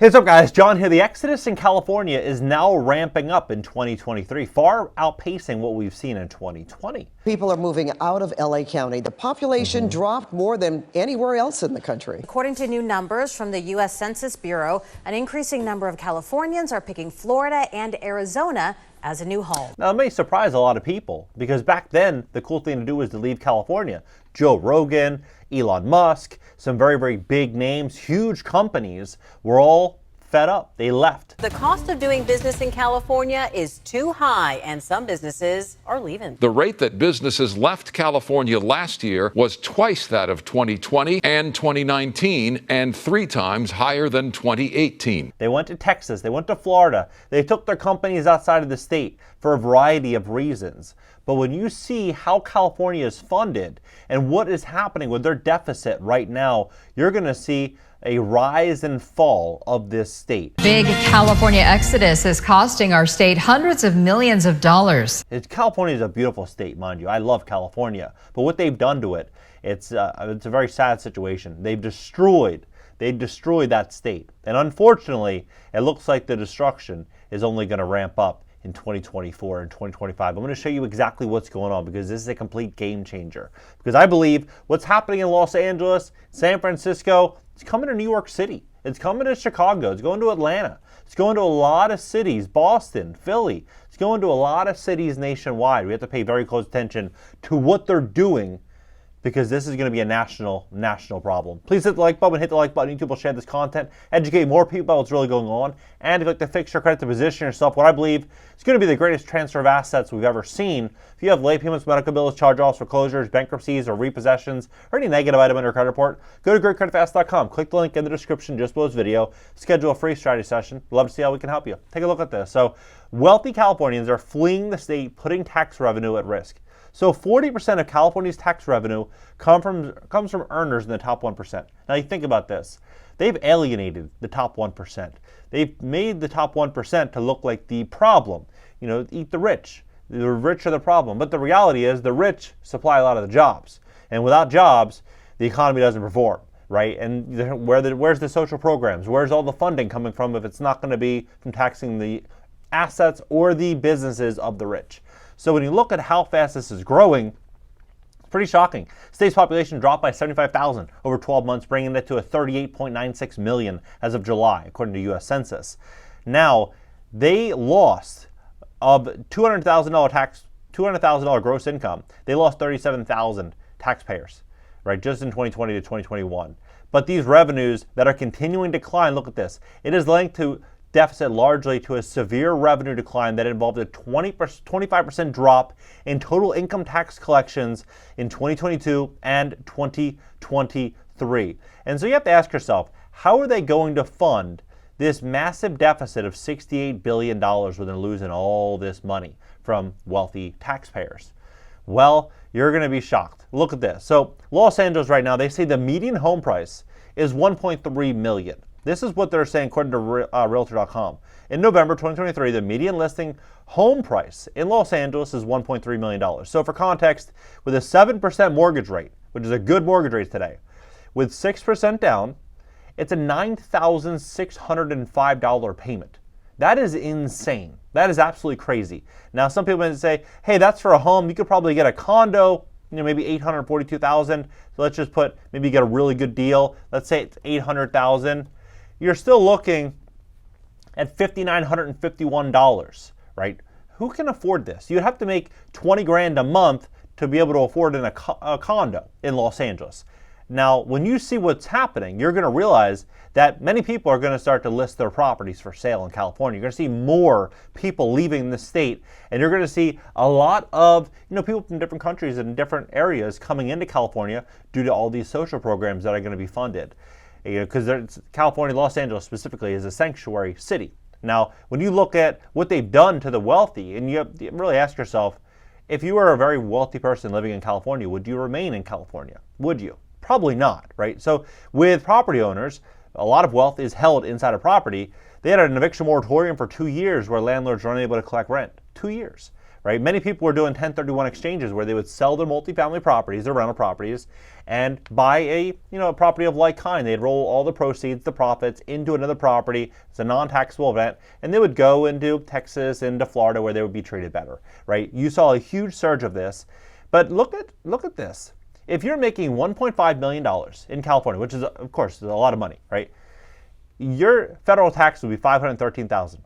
Hey, what's up guys, John here. The exodus in California is now ramping up in 2023, far outpacing what we've seen in 2020. People are moving out of LA County. The population dropped more than anywhere else in the country. According to new numbers from the U.S. Census Bureau, an increasing number of Californians are picking Florida and Arizona as a new home. Now, it may surprise a lot of people because back then, the cool thing to do was to leave California. Joe Rogan, Elon Musk, some very, very big names, huge companies were all fed up. They left. The cost of doing business in California is too high, and some businesses are leaving. The rate that businesses left California last year was twice that of 2020 and 2019, and 3 times higher than 2018. They went to Texas, they went to Florida, they took their companies outside of the state for a variety of reasons. But when you see how California is funded and what is happening with their deficit right now, you're going to see a rise and fall of this state. Big California exodus is costing our state hundreds of millions of dollars. California is a beautiful state, mind you. I love California. But what they've done to it, it's a very sad situation. They destroyed that state. And unfortunately, it looks like the destruction is only going to ramp up in 2024 and 2025. I'm going to show you exactly what's going on because this is a complete game changer. Because I believe what's happening in Los Angeles, San Francisco, it's coming to New York City. It's coming to Chicago. It's going to Atlanta. It's going to a lot of cities, Boston, Philly. It's going to a lot of cities nationwide. We have to pay very close attention to what they're doing because this is going to be a national problem. Please hit the like button, YouTube will share this content, educate more people about what's really going on, and if you'd like to fix your credit to position yourself, what I believe is going to be the greatest transfer of assets we've ever seen. If you have late payments, medical bills, charge-offs, foreclosures, bankruptcies, or repossessions, or any negative item on your credit report, go to GreatCreditFast.com. Click the link in the description just below this video. Schedule a free strategy session. We'd love to see how we can help you. Take a look at this. So, wealthy Californians are fleeing the state, putting tax revenue at risk. So 40% of California's tax revenue comes from earners in the top 1%. Now you think about this. They've alienated the top 1%. They've made the top 1% to look like the problem. You know, eat the rich. The rich are the problem. But the reality is the rich supply a lot of the jobs. And without jobs, the economy doesn't perform, right? And where's the social programs? Where's all the funding coming from if it's not going to be from taxing the assets or the businesses of the rich? So when you look at how fast this is growing, it's pretty shocking. State's population dropped by 75,000 over 12 months, bringing it to a 38.96 million as of July, according to U.S. Census. Now, they lost of $200,000 gross income. They lost 37,000 taxpayers, right, just in 2020 to 2021. But these revenues that are continuing to decline, look at this. It is linked to deficit largely to a severe revenue decline that involved a 25% drop in total income tax collections in 2022 and 2023. And so you have to ask yourself, how are they going to fund this massive deficit of $68 billion where they're losing all this money from wealthy taxpayers? Well, you're going to be shocked. Look at this. So Los Angeles right now, they say the median home price is $1.3 million. This is what they're saying according to Realtor.com. In November 2023, the median listing home price in Los Angeles is $1.3 million. So for context, with a 7% mortgage rate, which is a good mortgage rate today, with 6% down, it's a $9,605 payment. That is insane. That is absolutely crazy. Now, some people might say, hey, that's for a home. You could probably get a condo, maybe $842,000. So let's just put, maybe you get a really good deal. Let's say it's $800,000. You're still looking at $5,951, right? Who can afford this? You'd have to make 20 grand a month to be able to afford a condo in Los Angeles. Now, when you see what's happening, you're going to realize that many people are going to start to list their properties for sale in California. You're going to see more people leaving the state, and you're going to see a lot of people from different countries and different areas coming into California due to all these social programs that are going to be funded. Because California, Los Angeles specifically, is a sanctuary city. Now, when you look at what they've done to the wealthy, and you really ask yourself, if you were a very wealthy person living in California, would you remain in California? Would you? Probably not, right? So with property owners, a lot of wealth is held inside a property. They had an eviction moratorium for 2 years where landlords were unable to collect rent. 2 years, right? Many people were doing 1031 exchanges where they would sell their multifamily properties, their rental properties, and buy a property of like kind. They'd roll all the proceeds, the profits, into another property. It's a non-taxable event, and they would go into Texas, into Florida, where they would be treated better, right? You saw a huge surge of this, but look at this. If you're making $1.5 million in California, which is, of course, a lot of money, right? Your federal tax would be $513,000.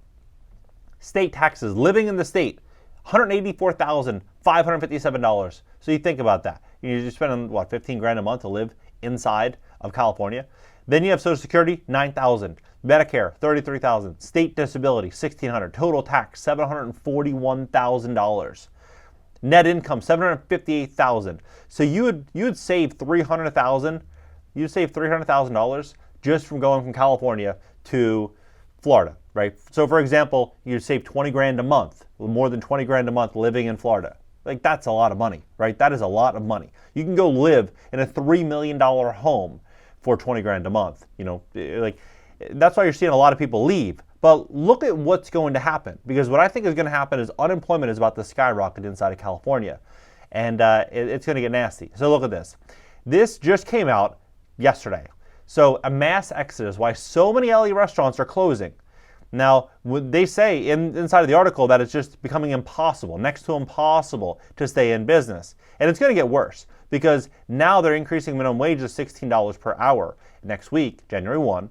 State taxes, living in the state, $184,557. So you think about that. You're spending, what, 15 grand a month to live inside of California? Then you have Social Security, $9,000. Medicare, $33,000. State disability, $1,600. Total tax, $741,000. Net income, $758,000. So you would save $300,000. You'd save $300,000 just from going from California to Florida, right? So for example, you'd save 20 grand a month, more than 20 grand a month living in Florida. Like, that's a lot of money, right? That is a lot of money. You can go live in a $3 million home for 20 grand a month. Like, that's why you're seeing a lot of people leave. But look at what's going to happen, because what I think is going to happen is unemployment is about to skyrocket inside of California, and it's going to get nasty. So look at this. This just came out yesterday. So a mass exodus, why so many LA restaurants are closing. Now, they say inside of the article that it's just becoming impossible, next to impossible, to stay in business. And it's going to get worse, because now they're increasing minimum wage to $16 per hour next week, January 1.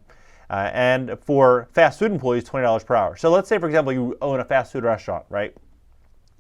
And for fast food employees, $20 per hour. So let's say, for example, you own a fast food restaurant, right?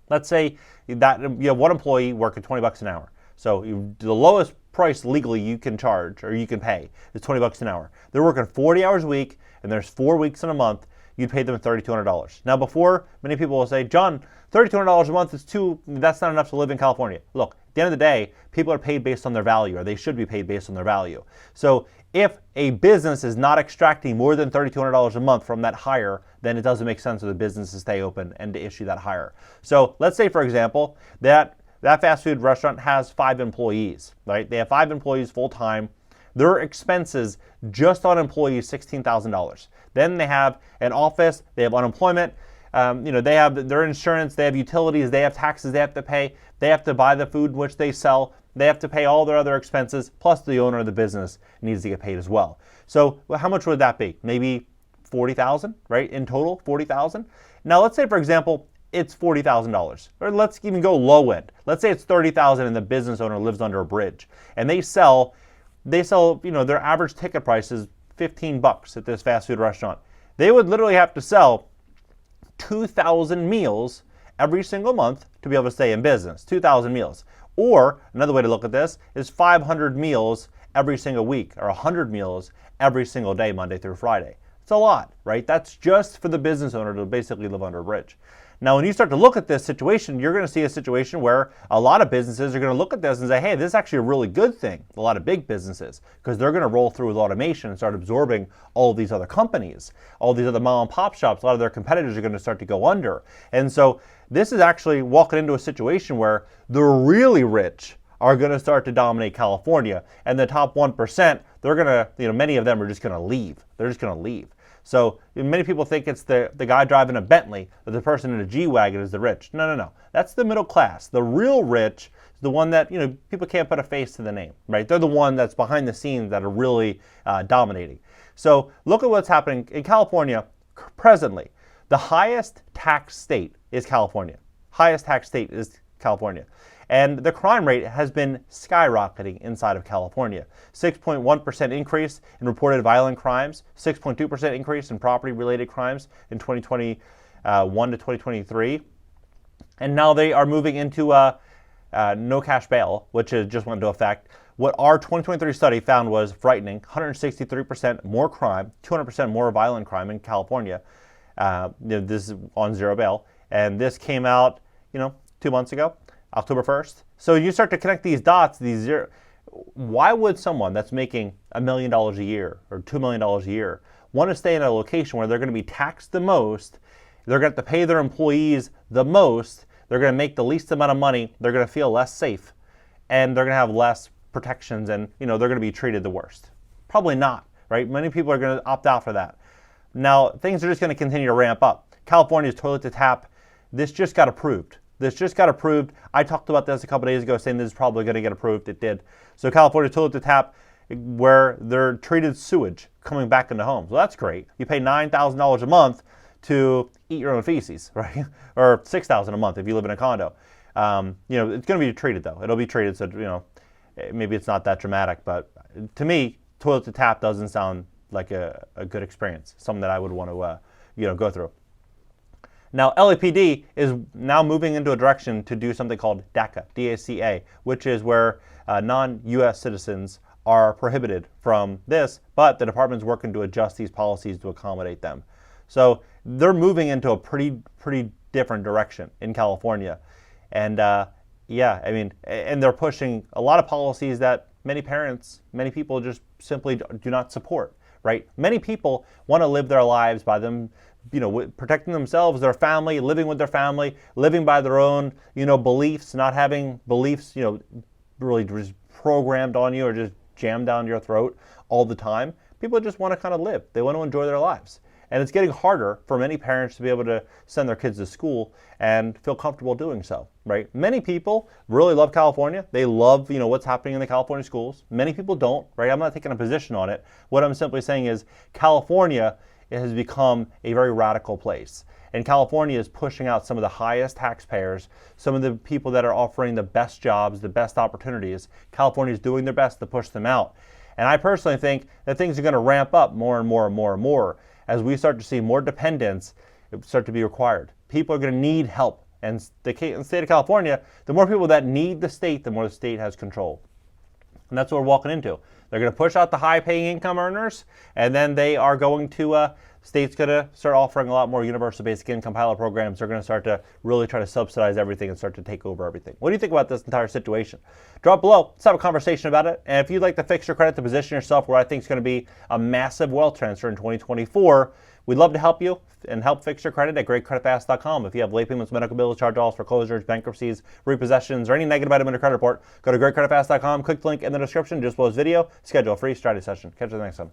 Let's say that you have one employee working $20 an hour. So the lowest price legally you can charge or you can pay is $20 an hour. They're working 40 hours a week, and there's 4 weeks in a month. You'd pay them $3,200. Now, before, many people will say, John, $3,200 a month is that's not enough to live in California. Look, at the end of the day, people are paid based on their value, or they should be paid based on their value. So if a business is not extracting more than $3,200 a month from that hire, then it doesn't make sense for the business to stay open and to issue that hire. So let's say, for example, that fast food restaurant has 5 employees, right? They have 5 employees full time. Their expenses just on employees, $16,000. Then they have an office, they have unemployment, they have their insurance, they have utilities, they have taxes they have to pay, they have to buy the food which they sell, they have to pay all their other expenses, plus the owner of the business needs to get paid as well. So how much would that be? Maybe $40,000, right? In total, $40,000. Now let's say, for example, it's $40,000, or let's even go low end. Let's say it's $30,000 and the business owner lives under a bridge, and they sell, their average ticket price is $15 at this fast food restaurant. They would literally have to sell 2,000 meals every single month to be able to stay in business. 2,000 meals. Or another way to look at this is 500 meals every single week, or 100 meals every single day, Monday through Friday. It's a lot, right? That's just for the business owner to basically live under a bridge. Now, when you start to look at this situation, you're going to see a situation where a lot of businesses are going to look at this and say, hey, this is actually a really good thing. A lot of big businesses, because they're going to roll through with automation and start absorbing all of these other companies, all these other mom and pop shops. A lot of their competitors are going to start to go under. And so this is actually walking into a situation where the really rich are going to start to dominate California, and the top 1%, they're going to, many of them are just going to leave. They're just going to leave. So many people think it's the guy driving a Bentley or the person in a G-Wagon is the rich. No. That's the middle class. The real rich is the one that, people can't put a face to the name, right? They're the one that's behind the scenes that are really dominating. So look at what's happening in California presently. The highest tax state is California. Highest tax state is California. And the crime rate has been skyrocketing inside of California. 6.1% increase in reported violent crimes, 6.2% increase in property-related crimes in 2021 to 2023. And now they are moving into no cash bail, which just went into effect. What our 2023 study found was frightening: 163% more crime, 200% more violent crime in California. This is on zero bail. And this came out, 2 months ago. October 1st. So you start to connect these dots, why would someone that's making $1 million a year or $2 million a year want to stay in a location where they're going to be taxed the most, they're going to have to pay their employees the most, they're going to make the least amount of money, they're going to feel less safe, and they're going to have less protections, and they're going to be treated the worst? Probably not, right? Many people are going to opt out for that. Now, things are just going to continue to ramp up. California's toilet to tap, this just got approved. This just got approved. I talked about this a couple days ago saying this is probably going to get approved. It did. So California toilet to tap, where they're treated sewage coming back into homes. Well, that's great. You pay $9,000 a month to eat your own feces, right? Or $6,000 a month if you live in a condo. It's going to be treated though. It'll be treated, so maybe it's not that dramatic. But to me, toilet to tap doesn't sound like a good experience. Something that I would want to go through. Now, LAPD is now moving into a direction to do something called DACA, D-A-C-A, which is where non-U.S. citizens are prohibited from this, but the department's working to adjust these policies to accommodate them. So they're moving into a pretty different direction in California. And and they're pushing a lot of policies that many people just simply do not support, right? Many people want to live their lives by them, protecting themselves, their family, living with their family, living by their own, beliefs, not having beliefs, really just programmed on you or just jammed down your throat all the time. People just want to kind of live. They want to enjoy their lives. And it's getting harder for many parents to be able to send their kids to school and feel comfortable doing so, right? Many people really love California. They love, what's happening in the California schools. Many people don't, right? I'm not taking a position on it. What I'm simply saying is California has become a very radical place. And California is pushing out some of the highest taxpayers, some of the people that are offering the best jobs, the best opportunities. California is doing their best to push them out. And I personally think that things are going to ramp up more and more and more and more as we start to see more dependence start to be required. People are going to need help. And in the state of California, the more people that need the state, the more the state has control. And that's what we're walking into. They're going to push out the high-paying income earners, and then they are going to, state's going to start offering a lot more universal basic income pilot programs. They're going to start to really try to subsidize everything and start to take over everything. What do you think about this entire situation? Drop below. Let's have a conversation about it. And if you'd like to fix your credit to position yourself where I think is going to be a massive wealth transfer in 2024, we'd love to help you and help fix your credit at GreatCreditFast.com. If you have late payments, medical bills, charge-offs, foreclosures, bankruptcies, repossessions, or any negative item in your credit report, go to GreatCreditFast.com, click the link in the description just below this video, schedule a free strategy session. Catch you next time.